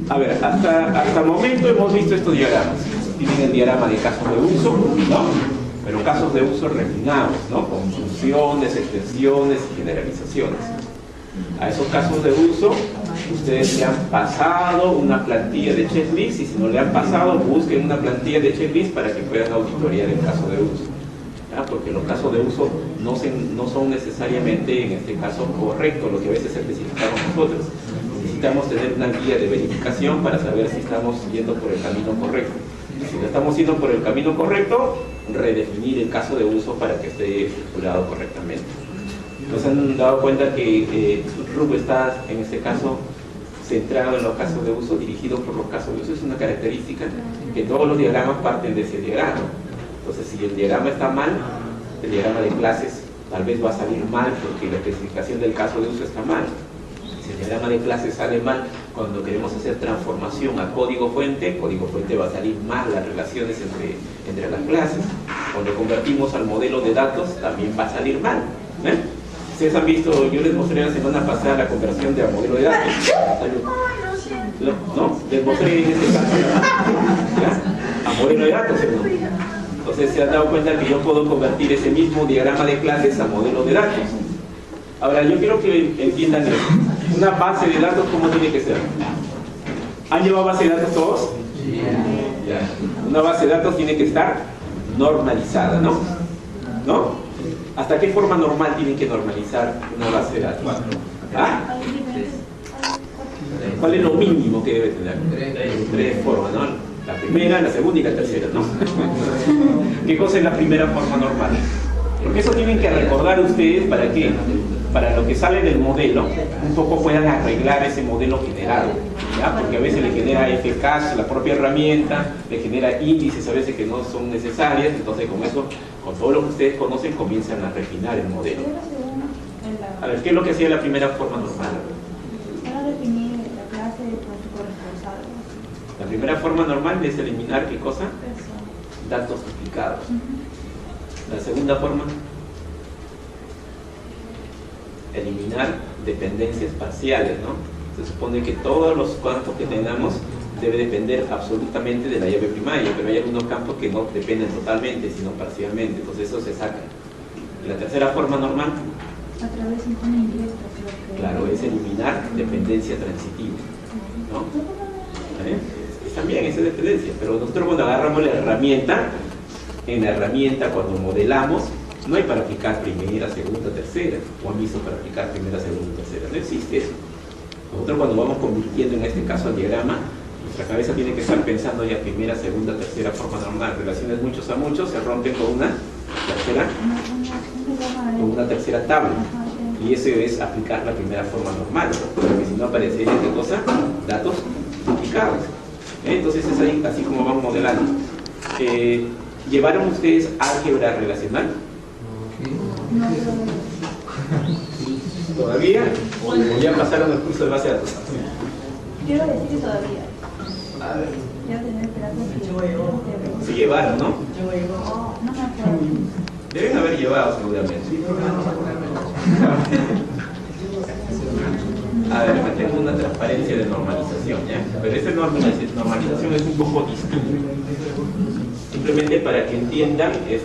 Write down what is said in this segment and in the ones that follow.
A ver, hasta el momento hemos visto estos diagramas. Tienen el diagrama de casos de uso, ¿no? Pero casos de uso refinados, ¿no? Con funciones, extensiones y generalizaciones. A esos casos de uso, ustedes le han pasado una plantilla de checklist, y si no le han pasado, busquen una plantilla de checklist para que puedan auditorear el caso de uso. ¿Ya? Porque los casos de uso no son necesariamente, en este caso, correctos, lo que a veces especificamos nosotros. Necesitamos tener una guía de verificación para saber si estamos yendo por el camino correcto. Si no estamos yendo por el camino correcto, redefinir el caso de uso para que esté estructurado correctamente. Nos han dado cuenta que RUB está, en este caso, centrado en los casos de uso, dirigido por los casos de uso. Es una característica que todos los diagramas parten de ese diagrama. Entonces, si el diagrama está mal, el diagrama de clases tal vez va a salir mal porque la especificación del caso de uso está mal. Si el diagrama de clases sale mal cuando queremos hacer transformación a código fuente va a salir mal las relaciones entre las clases. Cuando convertimos al modelo de datos, también va a salir mal. Ustedes han visto, yo les mostré la semana pasada la conversión de modelo de datos. ¿No? Les mostré en este caso a modelo de datos. Entonces se han dado cuenta que yo puedo convertir ese mismo diagrama de clases a modelo de datos. Ahora, yo quiero que entiendan esto. Una base de datos, ¿cómo tiene que ser? ¿Han llevado base de datos todos? Sí. Una base de datos tiene que estar normalizada, ¿no? ¿No? ¿Hasta qué forma normal tienen que normalizar una base de datos? ¿Ah? ¿Cuál es lo mínimo que debe tener? Tres formas, ¿no? La primera, la segunda y la tercera, ¿no? ¿Qué cosa es la primera forma normal? Porque eso tienen que recordar ustedes para qué. Para lo que sale del modelo, un poco puedan arreglar ese modelo generado, ¿ya? Porque a veces le genera FCache, la propia herramienta, le genera índices a veces que no son necesarias, entonces con eso, con todo lo que ustedes conocen, comienzan a refinar el modelo. A ver, ¿qué es lo que hacía la primera forma normal? Para definir la clase con su corresponsal. La primera forma normal es eliminar, ¿qué cosa? Datos duplicados. La segunda forma, eliminar dependencias parciales, ¿no? Se supone que todos los campos que tengamos debe depender absolutamente de la llave primaria, pero hay algunos campos que no dependen totalmente, sino parcialmente, entonces eso se saca. Y la tercera forma normal, a través de un indirecto, claro, es eliminar dependencia transitiva, ¿no? También esa dependencia, pero nosotros cuando agarramos la herramienta, en la herramienta cuando modelamos, no hay para aplicar primera, segunda, tercera, o han visto para aplicar primera, segunda, tercera, no existe eso. Nosotros cuando vamos convirtiendo en este caso al diagrama, nuestra cabeza tiene que estar pensando ya primera, segunda, tercera forma normal. Relaciones muchos a muchos se rompen con una tercera tabla. Y eso es aplicar la primera forma normal, porque si no aparecería ¿qué cosa? Datos duplicados. Entonces es ahí, así como vamos modelando. ¿Llevaron ustedes álgebra relacional? ¿Todavía? ¿O ya pasaron el curso de base de datos? Quiero decir que todavía. A ver. Ya tener esperanza. Sí llevaron, ¿no? No me acuerdo. Deben haber llevado seguramente. A ver, me tengo una transparencia de normalización, ¿ya? Pero esta normalización es un poco distinta. Simplemente para que entiendan que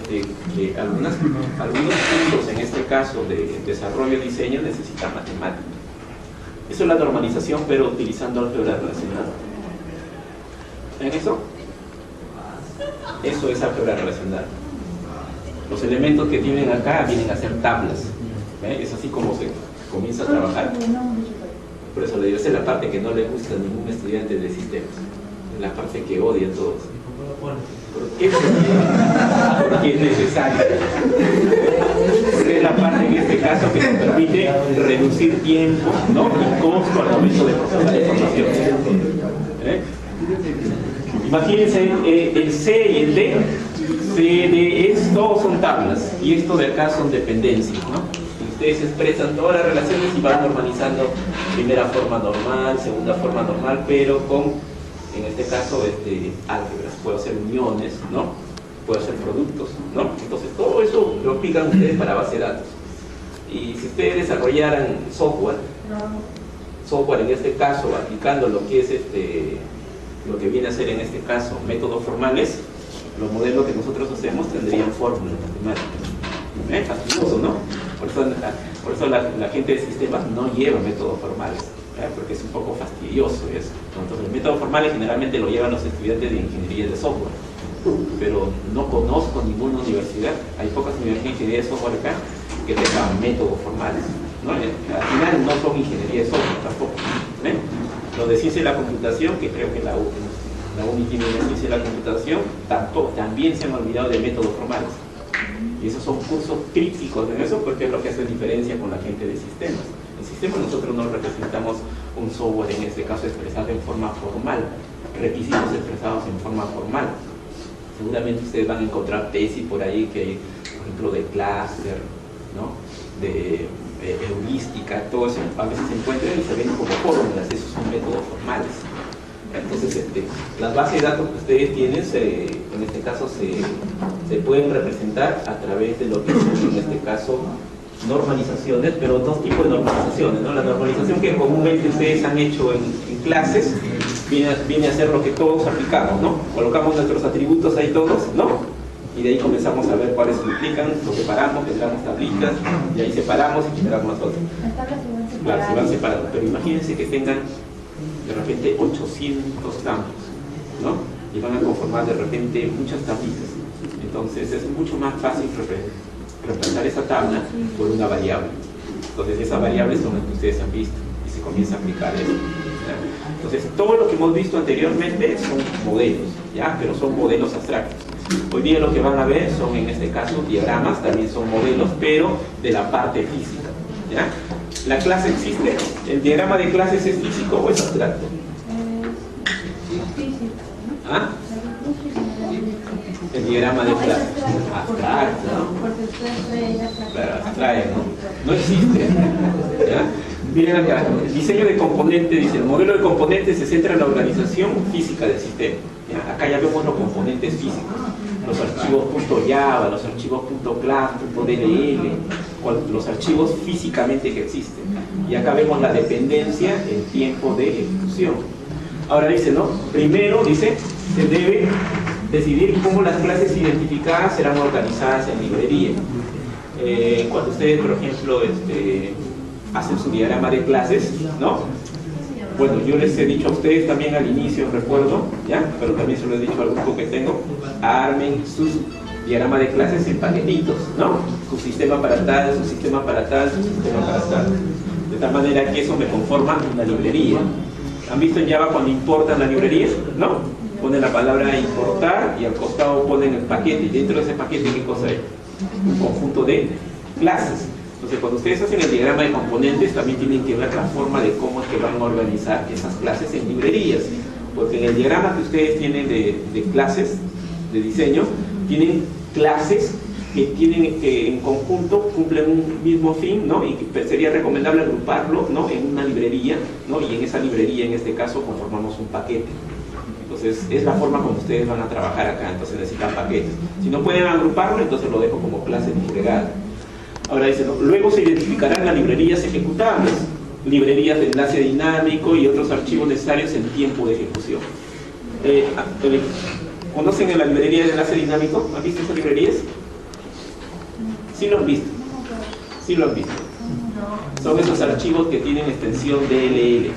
algunos puntos, en este caso de desarrollo y diseño, necesitan matemática. Eso es la normalización, pero utilizando álgebra relacional. ¿Ven eso? Eso es álgebra relacional. Los elementos que tienen acá vienen a ser tablas. ¿Ven? Es así como se comienza a trabajar. Por eso le digo, esa es la parte que no le gusta a ningún estudiante de sistemas. Es la parte que odia a todos. ¿Por qué? Porque es necesaria. Porque es la parte en este caso que nos permite reducir tiempo, ¿no? Y costo al momento de procesar información. Imagínense el C y el D. C, D, todos son tablas. Y esto de acá son dependencias, ¿no? Ustedes expresan todas las relaciones y van normalizando primera forma normal, segunda forma normal, pero con, en este caso, álgebras. Puedo hacer uniones, ¿no? Puedo hacer productos, ¿no? Entonces, todo eso lo aplican ustedes para base de datos. Y si ustedes desarrollaran software software, en este caso, aplicando lo que es lo que viene a ser en este caso métodos formales, los modelos que nosotros hacemos tendrían fórmulas matemáticas. Fastidioso, ¿no? Por eso la gente de sistemas no lleva métodos formales, porque es un poco fastidioso eso. Entonces, los métodos formales generalmente lo llevan los estudiantes de ingeniería de software, pero no conozco ninguna universidad, hay pocas universidades de ingeniería de software acá que tengan métodos formales, ¿no? Al final no son ingeniería de software tampoco. Los de ciencia de la computación, que creo que la UNI tiene de ciencia de la computación, también se han olvidado de métodos formales. Y esos son cursos críticos en eso, porque es lo que hace diferencia con la gente de sistemas. En sistemas nosotros no representamos un software, en este caso expresado en forma formal, requisitos expresados en forma formal. Seguramente ustedes van a encontrar tesis por ahí que hay, por ejemplo, de clúster, ¿no? De heurística, todo eso a veces se encuentran y se ven como fórmulas, esos son métodos formales. Entonces, las bases de datos que ustedes tienen, en este caso, se pueden representar a través de lo que son, en este caso, normalizaciones, pero dos tipos de normalizaciones, ¿no? La normalización que comúnmente ustedes han hecho en clases viene a ser lo que todos aplicamos, ¿no? Colocamos nuestros atributos ahí todos, ¿no? Y de ahí comenzamos a ver cuáles implican, lo separamos, generamos tablitas, y ahí separamos y generamos las otras. Claro, se van separando, pero imagínense que tengan de repente 800 campos, ¿no? Y van a conformar de repente muchas tablitas. Entonces es mucho más fácil reemplazar esa tabla por una variable. Entonces esas variables son las que ustedes han visto y se comienza a aplicar eso, ¿ya? Entonces todo lo que hemos visto anteriormente son modelos, ¿ya? Pero son modelos abstractos. Hoy día lo que van a ver son, en este caso, diagramas, también son modelos, pero de la parte física, ¿ya? ¿La clase existe? ¿El diagrama de clases es físico o es abstracto? Físico, ¿no? ¿Ah? El diagrama de clases. Abstracto, ¿no? Porque usted Claro, abstrae, ¿no? No existe, ¿ya? Miren acá, el diseño de componentes, dice, el modelo de componentes se centra en la organización física del sistema. ¿Ya? Acá ya vemos los componentes físicos, los archivos .java, los archivos .class, .dll, los archivos físicamente que existen. Y acá vemos la dependencia en tiempo de ejecución. Ahora dice, ¿no? Primero, dice, se debe decidir cómo las clases identificadas serán organizadas en librería. Cuando ustedes, por ejemplo, hacen su diagrama de clases, ¿no? Bueno, yo les he dicho a ustedes también al inicio, recuerdo, ¿ya? Pero también se lo he dicho al grupo que tengo, armen sus diagramas de clases en paquetitos, ¿no? Su sistema para tal, su sistema para tal, su sistema para tal. De tal manera que eso me conforma una librería. ¿Han visto en Java cuando importan la librería? ¿No? Ponen la palabra importar y al costado ponen el paquete. Y dentro de ese paquete, ¿qué cosa hay? Un conjunto de clases. Entonces, cuando ustedes hacen el diagrama de componentes, también tienen que ver la forma de cómo es que van a organizar esas clases en librerías. Porque en el diagrama que ustedes tienen de clases, de diseño, tienen clases que tienen en conjunto, cumplen un mismo fin, ¿no? Y que sería recomendable agruparlo, ¿no? En una librería, ¿no? Y en esa librería, en este caso, conformamos un paquete. Entonces, es la forma como ustedes van a trabajar acá. Entonces necesitan paquetes. Si no pueden agruparlo, entonces lo dejo como clase disgregada. Ahora dice, ¿no? Luego se identificarán las librerías ejecutables, librerías de enlace dinámico y otros archivos necesarios en tiempo de ejecución. ¿Conocen la librería de enlace dinámico? ¿Han visto esas librerías? Sí lo han visto. Sí lo han visto. Son esos archivos que tienen extensión DLL.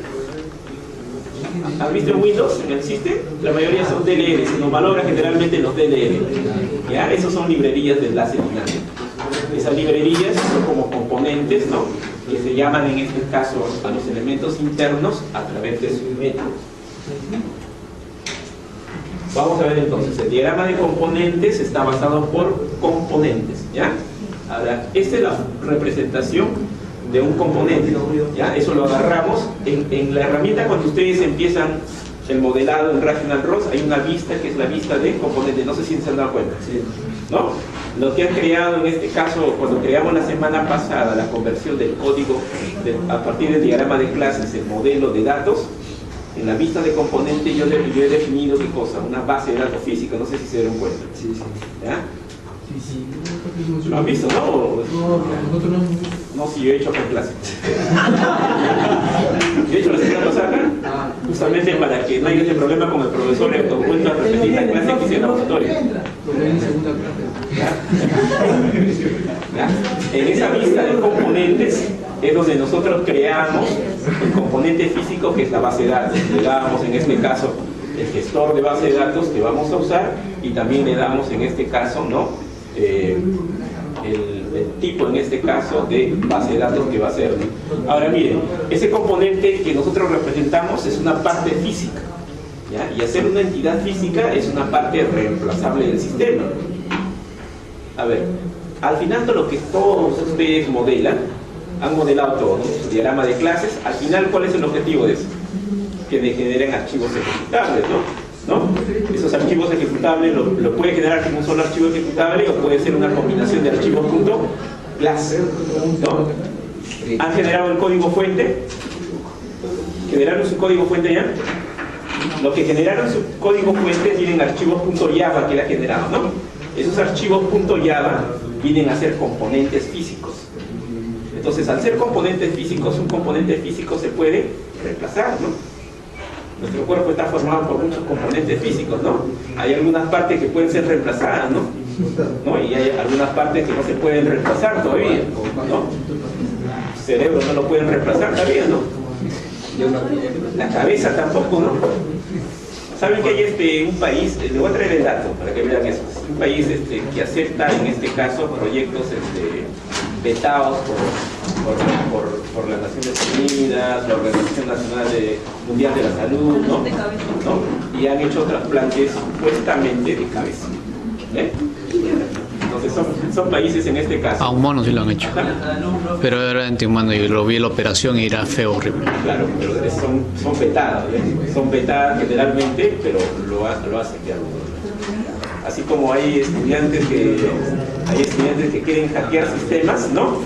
¿Han visto en Windows, en el System? La mayoría son DLL, se nos valora generalmente los DLL. ¿Ya? Esos son librerías de enlace dinámico. Esas librerías son como componentes, ¿no? Que se llaman en este caso a los elementos internos a través de sus métodos. Vamos a ver entonces, el diagrama de componentes está basado por componentes, ¿ya? Ahora, esta es la representación de un componente, ¿ya? Eso lo agarramos en la herramienta. Cuando ustedes empiezan el modelado en Rational ROS, hay una vista que es la vista de componentes. No sé si se han dado cuenta, ¿no? Lo que han creado en este caso, cuando creamos la semana pasada la conversión del código a partir del diagrama de clases, el modelo de datos, en la vista de componente yo he definido ¿qué cosa? Una base de datos física, no sé si se dieron cuenta. Sí, sí. ¿Ya? Sí. ¿Lo han visto, no? Nosotros no hemos visto. No, sí, yo he hecho con clase. Yo he hecho la semana pasada, justamente para que no haya ese problema con el profesor, le vuelvo a repetir la clase que hice en la laboratorio. Porque en segunda clase. ¿Ya? En esa lista de componentes es donde nosotros creamos el componente físico, que es la base de datos. Le damos en este caso el gestor de base de datos que vamos a usar, y también le damos en este caso, ¿no? El tipo en este caso de base de datos que va a ser. Ahora miren, ese componente que nosotros representamos es una parte física, ¿ya? Y hacer una entidad física es una parte reemplazable del sistema. A ver, al final de lo que todos ustedes modelan, han modelado todo, ¿no? Su diagrama de clases, al final ¿cuál es el objetivo de eso? Que generen archivos ejecutables, ¿no? Esos archivos ejecutables lo puede generar como un solo archivo ejecutable, o puede ser una combinación de archivos .class, ¿no? ¿Han generado el código fuente? ¿Generaron su código fuente ya? Lo que generaron su código fuente tienen archivos .java que le ha generado, ¿no? Esos archivos .java vienen a ser componentes físicos. Entonces, al ser componentes físicos, un componente físico se puede reemplazar, ¿no? Nuestro cuerpo está formado por muchos componentes físicos, ¿no? Hay algunas partes que pueden ser reemplazadas, ¿no? Y hay algunas partes que no se pueden reemplazar todavía, ¿no? El cerebro no lo pueden reemplazar todavía, ¿no? La cabeza tampoco, ¿no? ¿Saben que hay un país, les voy a traer el dato para que vean eso, un país que acepta en este caso proyectos vetados por las Naciones Unidas, la Organización Nacional Mundial de la Salud, ¿no? Y han hecho trasplantes supuestamente de cabeza. Entonces son países en este caso. A un mono sí lo han hecho. Pero era anti-humano y lo vi en la operación y era feo, horrible. Claro, pero son vetadas, son vetadas generalmente, pero lo hacen ya. Así como hay estudiantes que quieren hackear sistemas, ¿no?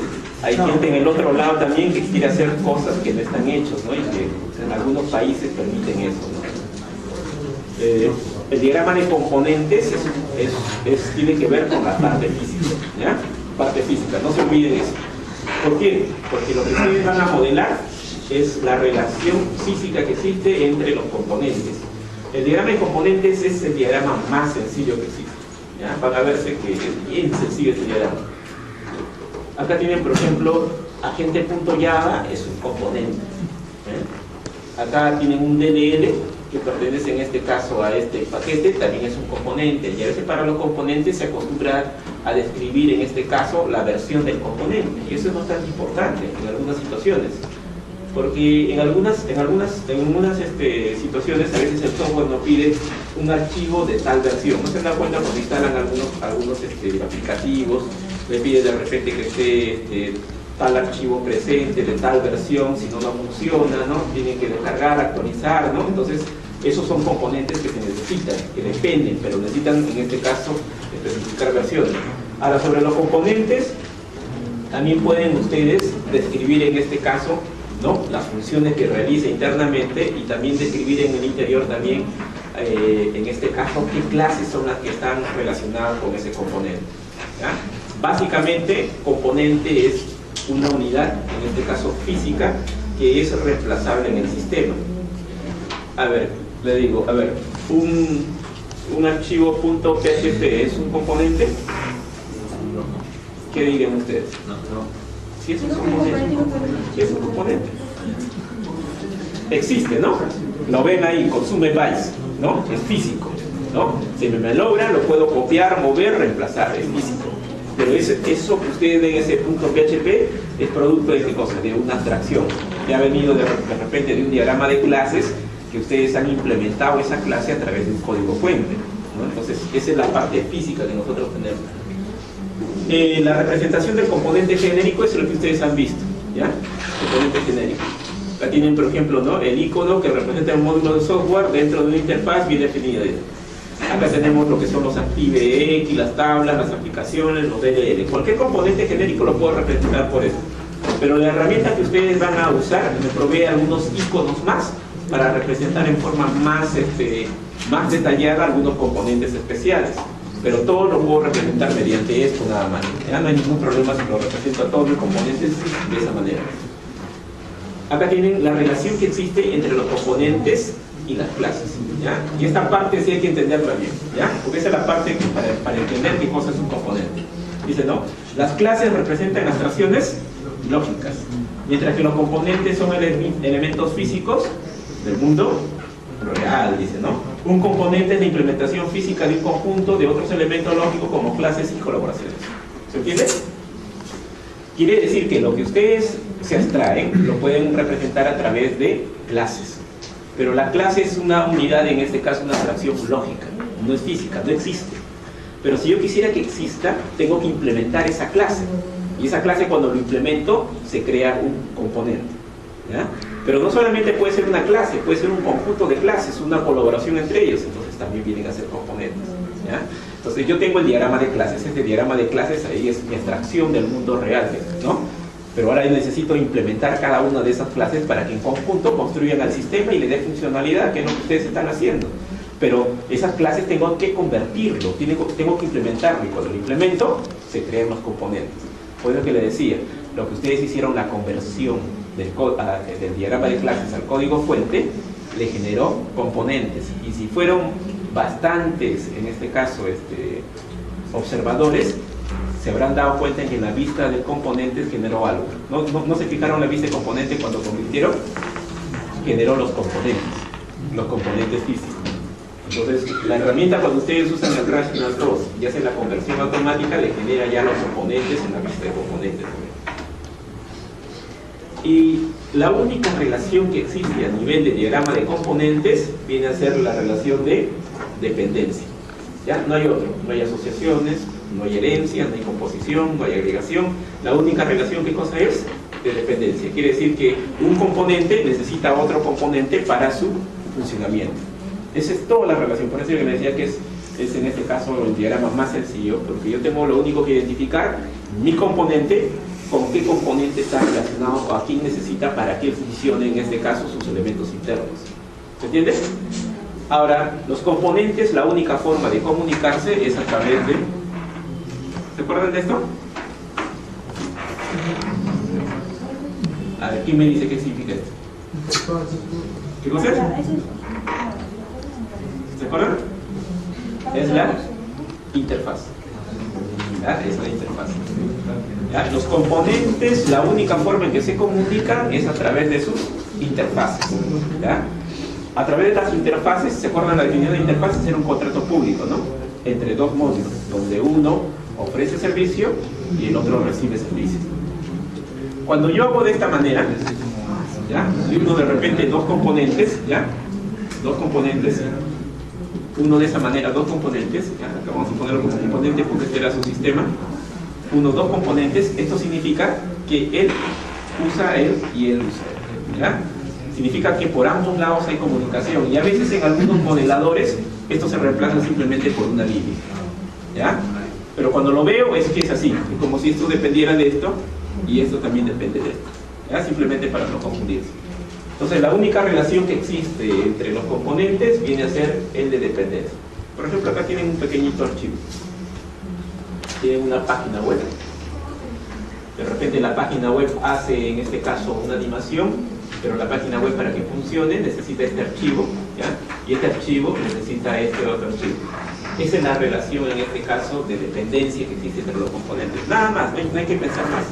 Hay gente en el otro lado también que quiere hacer cosas que no están hechos, ¿no? Y que en algunos países permiten eso, ¿no? El diagrama de componentes tiene que ver con la parte física, ¿ya? Parte física, no se olviden eso. ¿Por qué? Porque lo que ustedes van a modelar es la relación física que existe entre los componentes. El diagrama de componentes es el diagrama más sencillo que existe, ¿ya? Van a verse que es bien sencillo este diagrama. Acá tienen, por ejemplo, agente.java es un componente, ¿eh? Acá tienen un DLL que pertenece en este caso a este paquete, también es un componente, y a veces para los componentes se acostumbra a describir en este caso la versión del componente, y eso no es tan importante en algunas situaciones, porque en algunas situaciones a veces el software nos pide un archivo de tal versión. No se dan cuenta cuando instalan algunos aplicativos, le pide de repente que esté tal archivo presente de tal versión, si no funciona, ¿no? Tienen que descargar, actualizar, ¿no? Entonces, esos son componentes que se necesitan, que dependen, pero necesitan en este caso especificar versiones. Ahora, sobre los componentes, también pueden ustedes describir en este caso, ¿no?, las funciones que realiza internamente, y también describir en el interior también, en este caso, qué clases son las que están relacionadas con ese componente, ¿ya? Básicamente, componente es una unidad, en este caso física, que es reemplazable en el sistema. A ver, le digo, a ver, un archivo .php es un componente. ¿Qué dirían ustedes? Si es un componente. Si es un componente. Existe, ¿no? Lo ven ahí, consume bytes, ¿no? Es físico, ¿no? Si me logra, lo puedo copiar, mover, reemplazar, es físico. Pero eso que ustedes ven, ese .php, es producto de qué cosa, de una abstracción. Ya ha venido de repente de un diagrama de clases que ustedes han implementado esa clase a través de un código fuente, ¿no? Entonces, esa es la parte física que nosotros tenemos. La representación del componente genérico es lo que ustedes han visto, ¿ya? Componente genérico. Acá tienen, por ejemplo, ¿no?, el icono que representa un módulo de software dentro de una interfaz bien definida. Acá tenemos lo que son los ActiveX, las tablas, las aplicaciones, los DLL. Cualquier componente genérico lo puedo representar por eso. Pero la herramienta que ustedes van a usar me provee algunos iconos más para representar en forma más detallada algunos componentes especiales. pero todo lo puedo representar mediante esto nada más. ¿Ya? No hay ningún problema si lo represento a todos los componentes de esa manera. Acá tienen la relación que existe entre los componentes y las clases, ¿ya? Y esta parte sí hay que entenderla bien, ¿ya? Porque esa es la parte que para entender qué cosa es un componente. Dice, ¿no? Las clases representan abstracciones lógicas, mientras que los componentes son elementos físicos del mundo real, dice, ¿no? Un componente es la implementación física de un conjunto de otros elementos lógicos como clases y colaboraciones. ¿Se entiende? Quiere decir que lo que ustedes se abstraen lo pueden representar a través de clases. Pero la clase es una unidad, en este caso una abstracción lógica, no es física, no existe. Pero si yo quisiera que exista, tengo que implementar esa clase. Y esa clase, cuando lo implemento, se crea un componente, ¿ya? Pero no solamente puede ser una clase, puede ser un conjunto de clases, una colaboración entre ellos, entonces también vienen a ser componentes, ¿ya? Entonces yo tengo el diagrama de clases, este diagrama de clases ahí es mi abstracción del mundo real, ¿no? Pero ahora yo necesito implementar cada una de esas clases para que en conjunto construyan al sistema y le dé funcionalidad, que es lo que ustedes están haciendo. Pero esas clases tengo que convertirlo, tengo que implementarlo, y cuando lo implemento, se crean los componentes. Por eso que le decía, lo que ustedes hicieron, la conversión del diagrama de clases al código fuente, le generó componentes. Y si fueron bastantes, en este caso, observadores, se habrán dado cuenta en que en la vista de componentes generó algo. ¿No se fijaron la vista de componentes cuando convirtieron? Generó los componentes físicos. Entonces, la herramienta, cuando ustedes usan el Rational 2 y hacen la conversión automática, le genera ya los componentes en la vista de componentes. Y la única relación que existe a nivel de diagrama de componentes viene a ser la relación de dependencia. ¿Ya? No hay otro, no hay asociaciones, no hay herencia, no hay composición, no hay agregación. La única relación, ¿qué cosa es? De dependencia. Quiere decir que un componente necesita otro componente para su funcionamiento. Esa es toda la relación. Por eso yo le decía que es en este caso el diagrama más sencillo, porque yo tengo lo único que identificar mi componente, con qué componente está relacionado o a quién necesita para que funcione en este caso sus elementos internos. ¿Se entiende? Ahora, los componentes, la única forma de comunicarse es a través de... ¿Se acuerdan de esto? A ver, ¿quién me dice qué significa esto? ¿Qué cosa es? ¿Se acuerdan? Es la interfaz. ¿Ya? Es la interfaz. ¿Ya? Los componentes, la única forma en que se comunican es a través de sus interfaces. ¿Ya? A través de las interfaces, ¿se acuerdan? La definición de interfaces era un contrato público, ¿no? Entre dos módulos, donde uno ofrece servicio y el otro recibe servicio. Cuando yo hago de esta manera, ¿ya? Y uno de repente dos componentes, ¿ya? Dos componentes, uno de esa manera, dos componentes, ¿ya? Acá vamos a ponerlo como componente porque este era su sistema. Uno, dos componentes, esto significa que él usa él y él usa él, ¿ya? Significa que por ambos lados hay comunicación, y a veces en algunos modeladores esto se reemplaza simplemente por una línea, ¿ya? Pero cuando lo veo es que es así, es como si esto dependiera de esto y esto también depende de esto, ¿ya? Simplemente para no confundirse. Entonces la única relación que existe entre los componentes viene a ser el de dependencia. Por ejemplo, acá tienen un pequeñito archivo, tienen una página web. De repente la página web hace en este caso una animación, pero la página web, para que funcione, necesita este archivo, ¿ya? Y este archivo necesita este otro archivo. Esa es la relación en este caso de dependencia que existe entre los componentes. Nada más, no hay que pensar más.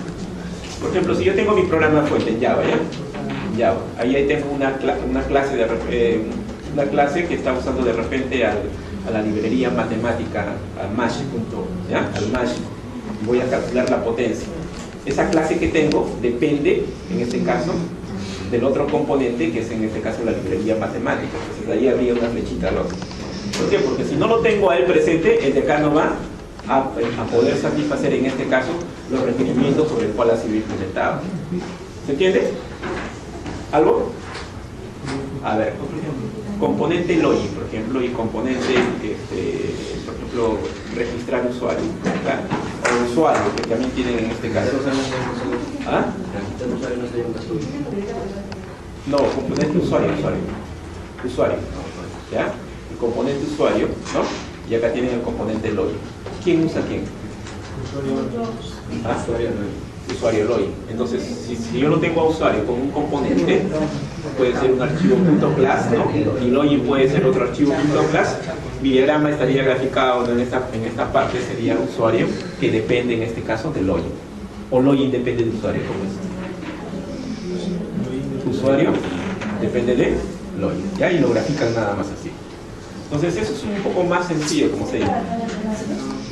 Por ejemplo, si yo tengo mi programa fuente en Java, ¿ya? Java, ahí tengo una clase que está usando de repente a la librería matemática, al Mash, ¿ya? Al Mash, y voy a calcular la potencia. Esa clase que tengo depende, en este caso, del otro componente, que es en este caso la librería matemática. Entonces ahí habría una flechita roja. ¿Por qué? Porque si no lo tengo a él presente, el de acá no va a poder satisfacer en este caso los requerimientos sobre el cual ha sido implementado. ¿Se entiende? ¿Algo? A ver, componente login, por ejemplo, y componente, por ejemplo, registrar usuario, ¿verdad? O usuario, que también tienen en este caso. ¿Ah? No, componente usuario, ¿ya? El componente usuario, ¿no? Y acá tienen el componente login. ¿Quién usa quién? ¿Ah? Usuario login. Entonces, si yo lo tengo a usuario con un componente, puede ser un archivo .class, ¿no? Y login puede ser otro archivo .class. Mi diagrama estaría graficado en esta parte, sería usuario, que depende en este caso de login. O login depende de usuario, ¿cómo es? Usuario depende de login, ¿ya? Y lo grafican nada más así. Entonces eso es un poco más sencillo, como se llama.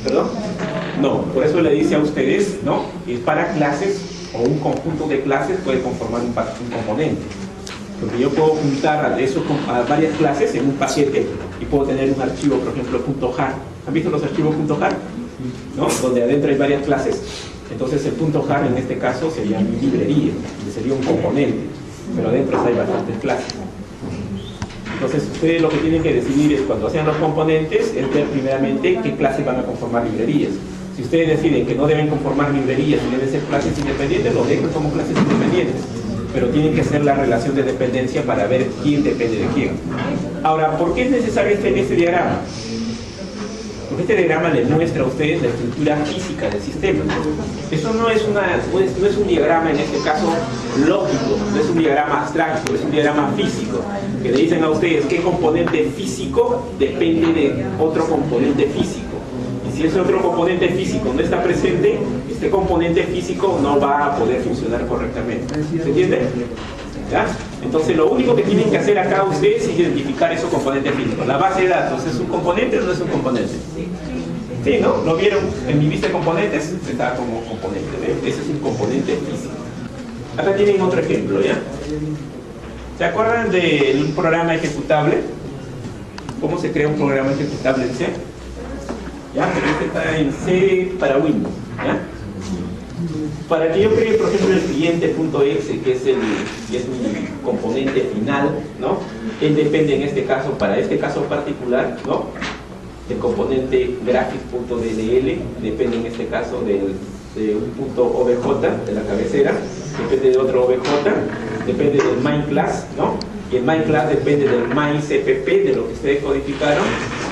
¿Perdón? No, por eso le dice a ustedes, ¿no? Y para clases o un conjunto de clases puede conformar un componente. Porque yo puedo juntar a varias clases en un paquete y puedo tener un archivo, por ejemplo, .jar. ¿Han visto los archivos .jar? ¿No? Donde adentro hay varias clases. Entonces el .jar en este caso sería mi librería, sería un componente, pero adentro hay bastantes clases. Entonces ustedes lo que tienen que decidir es, cuando hacen los componentes, es ver primeramente qué clases van a conformar librerías. Si ustedes deciden que no deben conformar librerías y deben ser clases independientes, lo dejan como clases independientes, pero tienen que hacer la relación de dependencia para ver quién depende de quién. Ahora, ¿por qué es necesario este diagrama? Porque este diagrama les muestra a ustedes la estructura física del sistema. Eso no es un diagrama, en este caso, lógico, no es un diagrama abstracto, es un diagrama físico, que le dicen a ustedes qué componente físico depende de otro componente físico. Y si ese otro componente físico no está presente, este componente físico no va a poder funcionar correctamente. ¿Se entiende? ¿Ya? Entonces lo único que tienen que hacer acá ustedes es identificar esos componentes físicos. La base de datos, ¿es un componente o no es un componente? Sí, ¿no? ¿Lo vieron en mi vista de componentes? Está como componente, ¿ven? Ese es un componente físico. Acá tienen otro ejemplo, ¿ya? ¿Se acuerdan de un programa ejecutable? ¿Cómo se crea un programa ejecutable en C? ¿Ya? Pero este está en C para Windows, ¿ya? Para que yo cree, por ejemplo, el cliente.exe, que es mi componente final, ¿no? Él depende en este caso, para este caso particular, ¿no? El componente graphics.dll depende en este caso de un punto obj, de la cabecera, depende de otro obj, depende del main class, ¿no? Y el main class depende del main cpp, de lo que ustedes codificaron,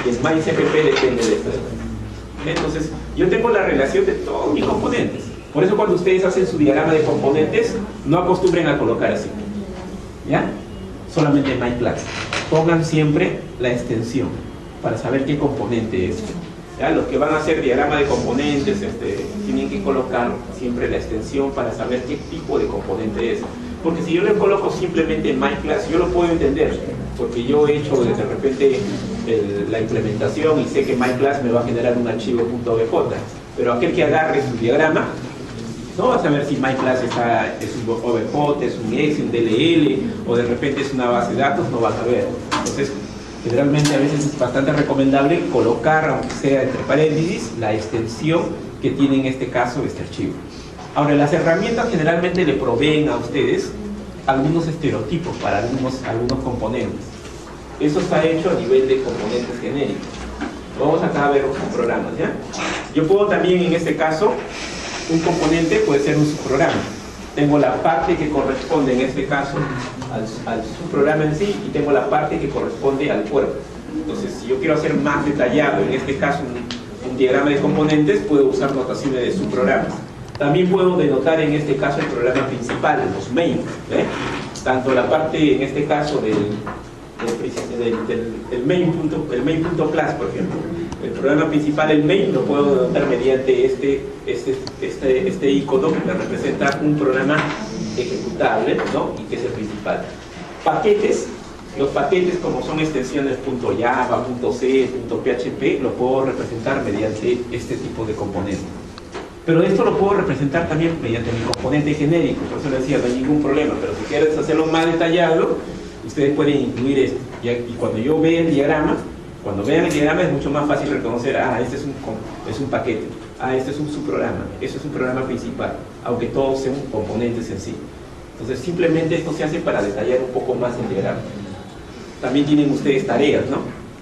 y el main cpp depende de esto. Entonces, yo tengo la relación de todos mis componentes. Por eso cuando ustedes hacen su diagrama de componentes, no acostumbren a colocar así, ¿ya? Solamente main class. Pongan siempre la extensión para saber qué componente es, ¿ya? Los que van a hacer diagrama de componentes tienen que colocar siempre la extensión para saber qué tipo de componente es. Porque si yo le coloco simplemente main class, yo lo puedo entender, porque yo he hecho de repente la implementación y sé que main class me va a generar un archivo .obj, pero aquel que agarre su diagrama no va a saber si main class es un obj, es un exe, un dll, o de repente es una base de datos, no va a saber. Entonces, generalmente a veces es bastante recomendable colocar, aunque sea entre paréntesis, la extensión que tiene en este caso este archivo. Ahora, las herramientas generalmente le proveen a ustedes algunos estereotipos para algunos componentes. Eso está hecho a nivel de componentes genéricos. Vamos acá a ver los programas, ¿ya? Yo puedo también, en este caso, un componente puede ser un subprograma. Tengo la parte que corresponde, en este caso, al subprograma en sí, y tengo la parte que corresponde al cuerpo. Entonces, si yo quiero hacer más detallado, en este caso, un diagrama de componentes, puedo usar notaciones de subprogramas. También puedo denotar, en este caso, el programa principal, los main, ¿eh? Tanto la parte, en este caso, del main.class, por ejemplo. El programa principal, el main, lo puedo denotar mediante este icono que me representa un programa ejecutable, ¿no? Y que es el principal. Paquetes, los paquetes como son extensiones .java, .c, .php, lo puedo representar mediante este tipo de componentes. Pero esto lo puedo representar también mediante mi componente genérico, por eso les decía, no hay ningún problema, pero si quieres hacerlo más detallado, ustedes pueden incluir esto. Y cuando yo vea el diagrama, cuando vean el diagrama es mucho más fácil reconocer, este es un paquete, este es un subprograma, este es un programa principal, aunque todos sean componentes en sí. Entonces simplemente esto se hace para detallar un poco más el diagrama. También tienen ustedes tareas, ¿no?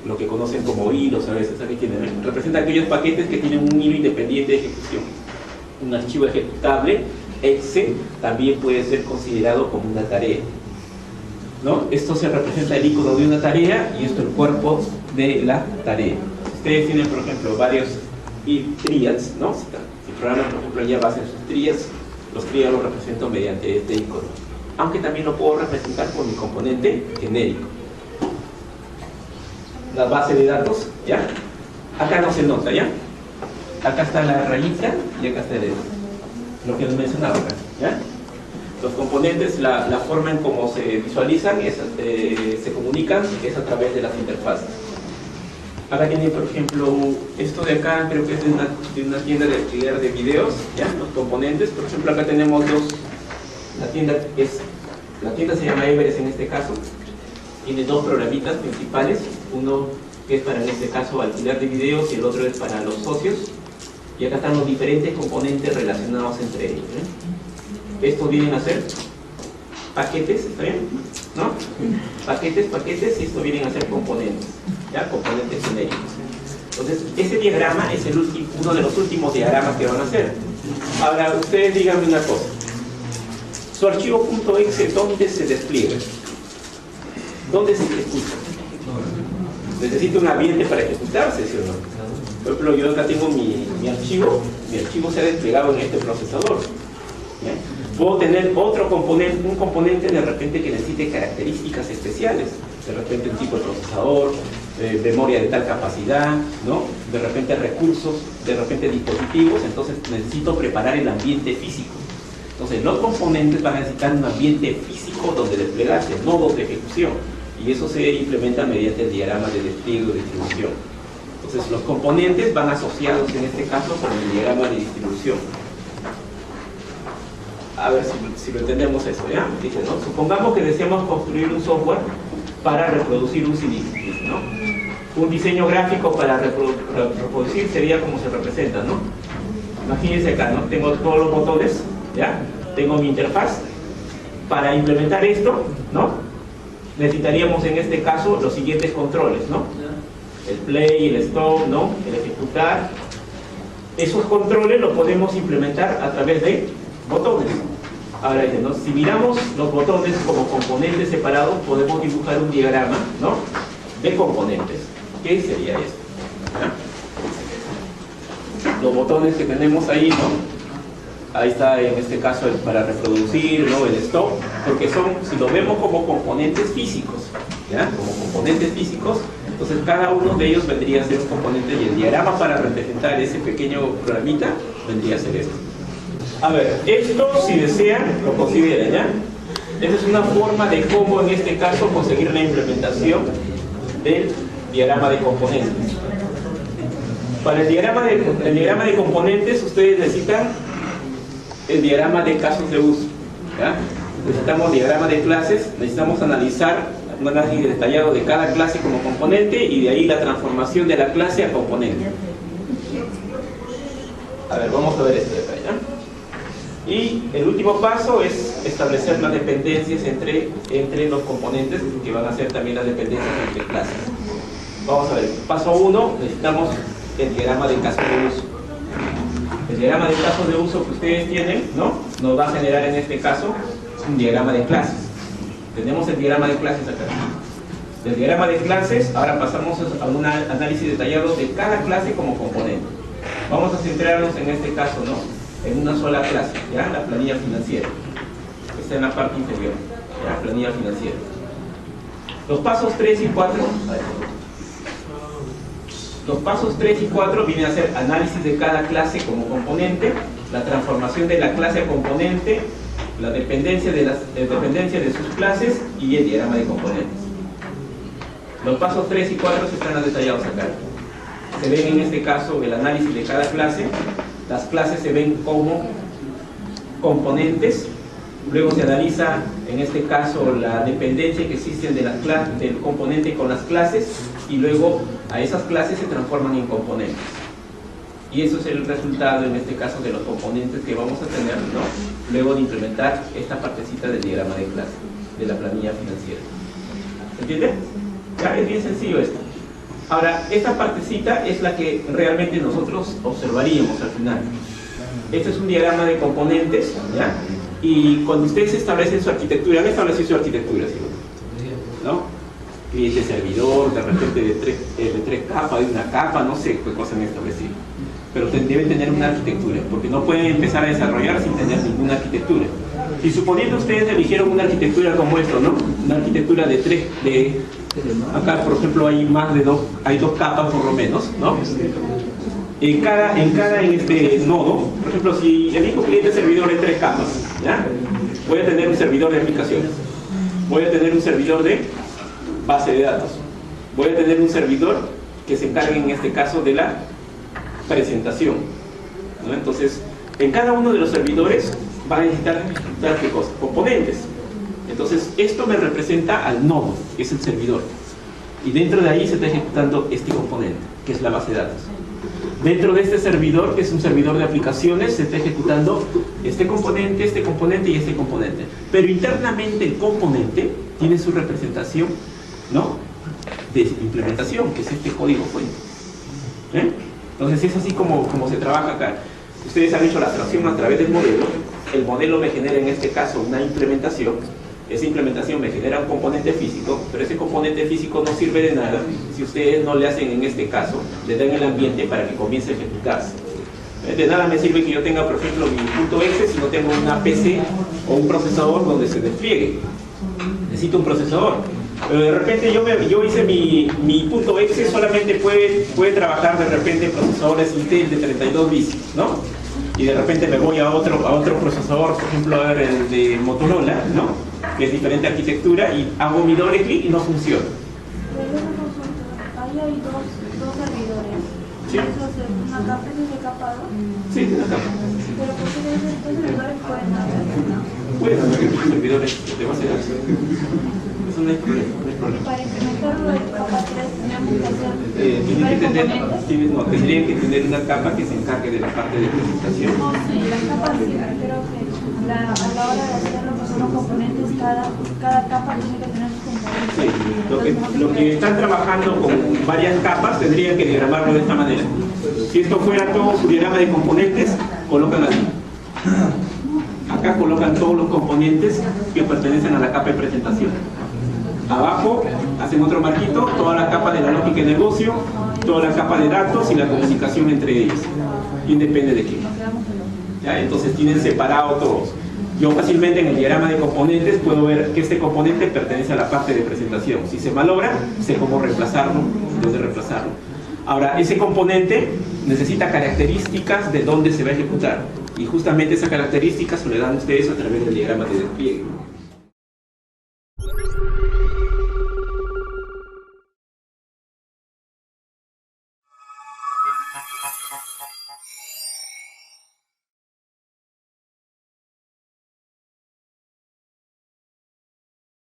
Lo que conocen como hilos a veces, aquí tienen, representa aquellos paquetes que tienen un hilo independiente de ejecución. Un archivo ejecutable, exe, también puede ser considerado como una tarea, ¿no? Esto se representa el icono de una tarea y esto el cuerpo de la tarea. Ustedes tienen, por ejemplo, varios y triads, ¿no? Si programas, por ejemplo, ya va a hacer sus triads, los triads los represento mediante este icono. Aunque también lo puedo representar por mi componente genérico. La base de datos, ¿ya? Acá no se nota, ¿ya? Acá está la rayita y acá está lo que les mencionaba acá, ¿ya? Los componentes, la forma en cómo se visualizan, se comunican, es a través de las interfaces. Acá tienen, por ejemplo, esto de acá, creo que es de una tienda de alquiler de videos, ¿ya? Los componentes, por ejemplo, acá tenemos dos. La tienda se llama Everest en este caso. Tiene dos programitas principales, uno que es para, en este caso, alquiler de videos y el otro es para los socios. Y acá están los diferentes componentes relacionados entre ellos, ¿eh? Estos vienen a ser paquetes, ¿está bien? ¿No? Paquetes, y estos vienen a ser componentes, ¿ya? Componentes genéricos. Entonces, ese diagrama es uno de los últimos diagramas que van a hacer. Ahora, ustedes díganme una cosa. Su archivo .exe, ¿dónde se despliega? ¿Dónde se ejecuta? Necesita un ambiente para ejecutarse, ¿sí o no? Por ejemplo, yo acá tengo mi archivo se ha desplegado en este procesador. ¿Ya? Puedo tener un componente de repente que necesite características especiales, de repente el tipo de procesador, memoria de tal capacidad, ¿no? De repente recursos, de repente dispositivos, entonces necesito preparar el ambiente físico. Entonces los componentes van a necesitar un ambiente físico donde desplegarse, nodos de ejecución, y eso se implementa mediante el diagrama de despliegue o distribución. Entonces los componentes van asociados en este caso con el diagrama de distribución. A ver si lo entendemos eso, ¿ya? Dice, ¿no? Supongamos que deseamos construir un software para reproducir un CD, ¿no? Un diseño gráfico para reproducir sería como se representa, ¿no? Imagínense acá, ¿no? Tengo todos los botones, ¿ya? Tengo mi interfaz. Para implementar esto, ¿no? Necesitaríamos en este caso los siguientes controles, ¿no? El play, el stop, ¿no? El ejecutar. Esos controles los podemos implementar a través de botones. Ahora, ¿no? Si miramos los botones como componentes separados, podemos dibujar un diagrama, ¿no? De componentes. ¿Qué sería esto? ¿Ya? Los botones que tenemos ahí, ¿no? Ahí está en este caso el para reproducir, ¿no? El stop, porque son, si lo vemos como componentes físicos, ¿ya? Como componentes físicos, entonces cada uno de ellos vendría a ser un componente y el diagrama para representar ese pequeño programita vendría a ser esto. A ver, esto si desean lo consideren, ¿ya? Esa es una forma de cómo en este caso conseguir la implementación del diagrama de componentes. Para el diagrama de componentes ustedes necesitan el diagrama de casos de uso, ¿ya? Necesitamos diagrama de clases, necesitamos analizar un análisis detallado de cada clase como componente y de ahí la transformación de la clase a componente. A ver, vamos a ver esto de acá, ¿ya? Y el último paso es establecer las dependencias entre los componentes, que van a ser también las dependencias entre clases. Vamos a ver, paso 1, necesitamos el diagrama de casos de uso. El diagrama de casos de uso que ustedes tienen, ¿no? Nos va a generar en este caso un diagrama de clases. Tenemos el diagrama de clases acá. Del diagrama de clases, ahora pasamos a un análisis detallado de cada clase como componente. Vamos a centrarnos en este caso, ¿no? En una sola clase, ¿ya? La planilla financiera. Está en la parte inferior, ¿ya? Planilla financiera. Los pasos 3 y 4, los pasos 3 y 4 vienen a ser análisis de cada clase como componente, la transformación de la clase a componente, la dependencia de sus clases y el diagrama de componentes. Los pasos 3 y 4 se están detallados acá. Se ven en este caso el análisis de cada clase. Las clases se ven como componentes, luego se analiza en este caso la dependencia que existe del componente con las clases y luego a esas clases se transforman en componentes. Y eso es el resultado en este caso de los componentes que vamos a tener, ¿no? Luego de implementar esta partecita del diagrama de clase, de la planilla financiera. ¿Se entiende? Ya es bien sencillo esto. Ahora, esta partecita es la que realmente nosotros observaríamos al final. Este es un diagrama de componentes, ¿ya? Y cuando ustedes establecen su arquitectura, han establecido su arquitectura, ¿sí? ¿No? Cliente servidor, de repente de tres capas, de una capa, no sé qué cosa han establecido. pero deben tener una arquitectura, porque no pueden empezar a desarrollar sin tener ninguna arquitectura. Y suponiendo ustedes eligieron una arquitectura como esto, ¿no? Una arquitectura de tres, acá por ejemplo hay dos capas por lo menos, ¿no? En este nodo, por ejemplo, si elijo cliente servidor en 3 capas, ¿ya? Voy a tener un servidor de aplicaciones, voy a tener un servidor de base de datos, voy a tener un servidor que se encargue en este caso de la presentación, ¿no? Entonces, en cada uno de los servidores va a necesitar ¿qué cosa? Componentes. Entonces, esto me representa al nodo, que es el servidor. Y dentro de ahí se está ejecutando este componente, que es la base de datos. Dentro de este servidor, que es un servidor de aplicaciones, se está ejecutando este componente y este componente. Pero internamente el componente tiene su representación, ¿no?, de implementación, que es este código fuente. Entonces es así como se trabaja acá. Ustedes han hecho la abstracción a través del modelo. El modelo me genera en este caso una implementación. Esa implementación me genera un componente físico, pero ese componente físico no sirve de nada si ustedes no le hacen, en este caso, le dan el ambiente para que comience a ejecutarse. De nada me sirve que yo tenga, por ejemplo, mi punto .exe si no tengo una PC o un procesador donde se despliegue. Necesito un procesador. Pero de repente yo hice mi punto .exe, solamente puede trabajar de repente procesadores Intel de 32 bits, ¿no? Y de repente me voy a otro procesador, por ejemplo, a ver el de Motorola, ¿no?, que es diferente arquitectura, y hago mi doble clic y no funciona. Ahí hay dos servidores. Sí. ¿Eso es una capa? ¿Es de capa 2? Sí, una capa. Pero ¿por qué estos servidores pueden haber? Pueden haber servidores de base de datos. Eso no hay problema, no hay problema. Para implementarlo de capa 3 tenemos que hacer tendrían que tener una capa que se encargue de la parte de presentación. No, sí, las capas sí, creo que a la hora de hacer lo que son los componentes, cada capa tiene que tener sus componentes. Sí, lo que están trabajando con varias capas tendrían que diagramarlo de esta manera. Si esto fuera todo su diagrama de componentes, colocan así. Acá colocan todos los componentes que pertenecen a la capa de presentación. Abajo hacen otro marquito, toda la capa de la lógica de negocio, toda la capa de datos y la comunicación entre ellos. ¿Quién depende de quién? ¿Ya? Entonces tienen separado todos. Yo fácilmente en el diagrama de componentes puedo ver que este componente pertenece a la parte de presentación. Si se malogra, sé cómo reemplazarlo, dónde reemplazarlo. Ahora, ese componente necesita características de dónde se va a ejecutar. Y justamente esas características se le dan a ustedes a través del diagrama de despliegue.